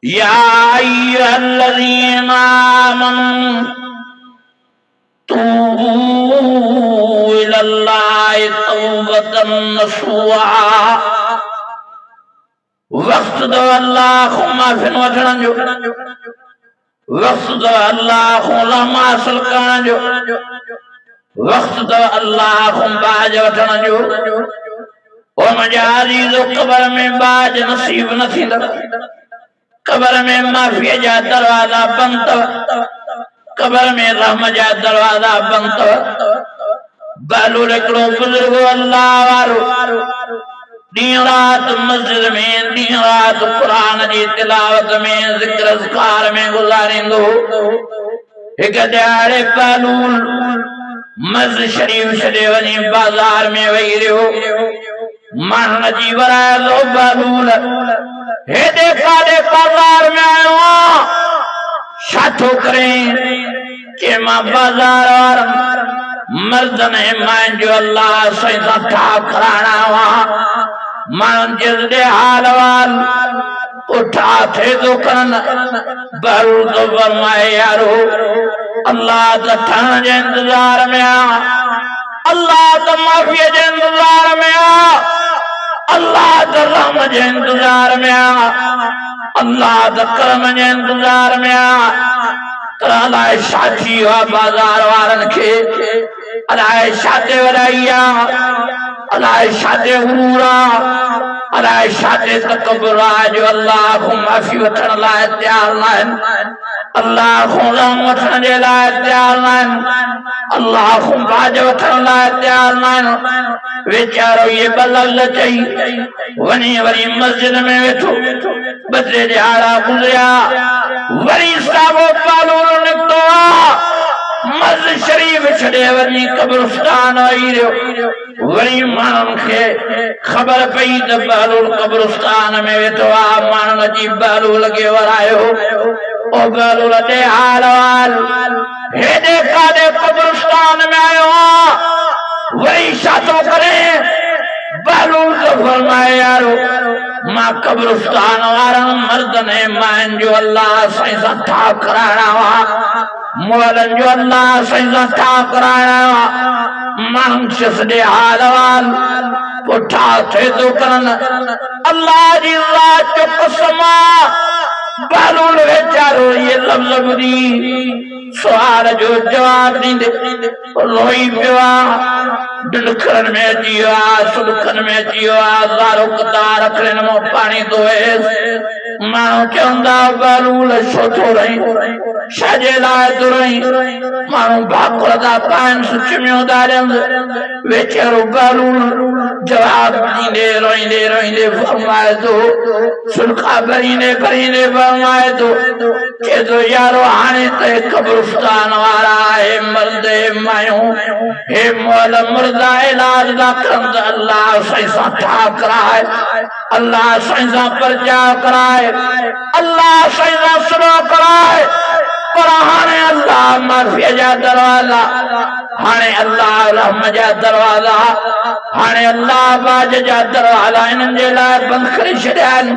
या अय्युहल्लज़ीना आमनू तूबू इलल्लाहि तौबतन नसूहा। वक्त दो अल्लाह माफिन वठण जो, वक्त दो अल्लाह लमा हासिल करण जो, वक्त दो अल्लाह बाज वठण जो। ओ मुंहिंजा अज़ीज़ो, क़ब्र में बाज नसीब न थींदव। क़ब्र में माफ़ीअ जा दरवाज़ा बंदि अथव, क़ब्र में रहम जा दरवाज़ा बंदि अथव। बहलूल हिकिड़ो बुज़ुर्ग अल्लाह वारो ॾींहुं राति मस्जिद में, ॾींहुं राति क़ुरान जी तिलावत में, ज़िक्र अज़कार में गुज़ारींदो। हिक ॾियारे बहलूल मस्जिद शरीफ छॾे वञी बाज़ार में वेही रहियो। माण्हुनि जी वराए थो, बहलूल हेॾे काॾे बाज़ार में आयो आहियां, छा थो करें? के मां बाज़ार वारनि मर्दनि ऐं मायुनि जो अल्लाह साईं सां ठाह कराइणा हुआ। माण्हुनि जे हाल वाल पुठा थे तो करन। बहलूल तो फरमाए, यारो अल्लाह त ठहण जे इंतजार में आ, अल्लाह त माफ़ीअ जे इंतजार में आ, अल्लाह त रहम जे इंतजार में आ, अल्लाह त करम जे इंतजार में आ। त अलाए छा थी वियो आहे बाज़ार वारनि खे, अलाए छा ते वॾाई आहे, अलाए छा ते गुरूर आहे, अलाए छा ते तकब्बुर आहे जो अल्लाह खां माफ़ी वठण लाइ तयार न आहिनि, अल्लाह खां रहम वठण जे लाइ तयार न आहिनि, अल्लाह खां बाज वठण लाइ तयार न आहिनि। वीचारो ये ॿ लफ़्ज़ चई वञी वरी मस्जिद में वेठो। ॿ टे ॾियारा गुज़रिया, वरी साॻियो बहलूल निकितो आहे। मस्जिद शरीफ छॾे वञी क़ब्रिस्तान वही रहियो। वरी माण्हुनि खे ख़बर पई त बहलूल क़ब्रिस्तान में वेठो आहे। माण्हुनि जी बहलूल खे वरायो। ओ बहलूल ॾे हाल वाल, हेॾे काॾे क़ब्रिस्तान में आयो आहे, वरी छा थो करे? बहलूल तो फरमाए, यारो मां क़ब्रिस्तान वारनि मर्दनि ऐं मायुनि जो अल्लाह साईं सां ठाह कराइणा हुआ, मोलनि जो अल्लाह साईं सां ठाह कराइणा हुआ। माण्हुनि खे हाल वाल पुठा थे तो करन। अल्लाह जी ज़ात जो कसम आहे, बहलूल वीचारो ये लफ़्ज़ ॿुधी सुवाल जो जवाब ॾींदे रोई पियो आहे। ढिलखनि में अची वियो आहे, सुलखनि में अची वियो आहे, ज़ारो कतार अखियुनि मां पाणी थो वहे। माण्हू चवंदा बहलूल छो थो रही, छाजे लाइ थो रही? माण्हू भाकुर था पाइनि, सुचिमियूं था ॾियनि। वीचारो बहलूल जवाब ॾींदे रोईंदे रोईंदे फरमाए थो, सुलखा भरींदे भरींदे फरमाए थो, चए थो यारो हाणे त क़ब्रिस्तान वारा हे मर्द हे मायूं हे मोल मुर्दा इलाज था करनि त अल्लाह साईं सां ठाह कराए, अल्लाह साईं सां परचा कराए, अल्लाह साईं सां सुलह कराए। पर हाणे अल्लाह माफ़ीअ जा दरवाज़ा, हाणे अल्लाह रहम जा दरवाज़ा, हाणे अल्लाह बाज जा दरवाज़ा इन्हनि जे लाइ बंदि करे छॾिया आहिनि।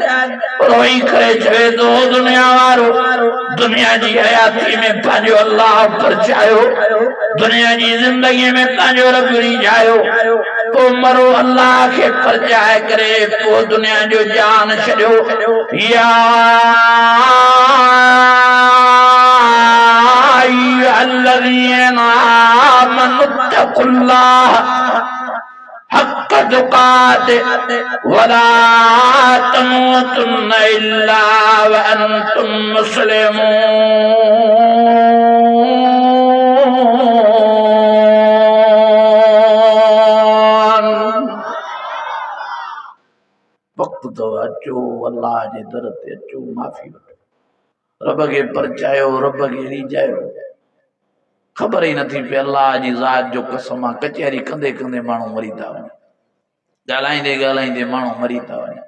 रोई करे चवे थो, दुनिया वारो दुनिया जी हयाती में पंहिंजो अल्लाह परचायो, दुनिया जी ज़िंदगी में पंहिंजो रब रिझायो, पोइ मरो अल्लाह खे परचाए करे पोइ दुनिया जो जान छॾियो। या अय्युहल्लज़ीना आमनू इत्तक़ुल्लाह हक़ तुक़ातिह वला तमूतुन्न इल्ला व अंतुम मुस्लिमून। वक्त तो अचो, अल्लाह जे दर ते अचो, माफ़ी वठो, रब खे परचायो, रब खे रिझायो। ख़बर ही नथी पए अल्लाह जी ज़ात जो कसम आहे, कचहरी कंदे कंदे माण्हू मरी था वञनि, ॻाल्हाईंदे ॻाल्हाईंदे माण्हू मरी था वञनि।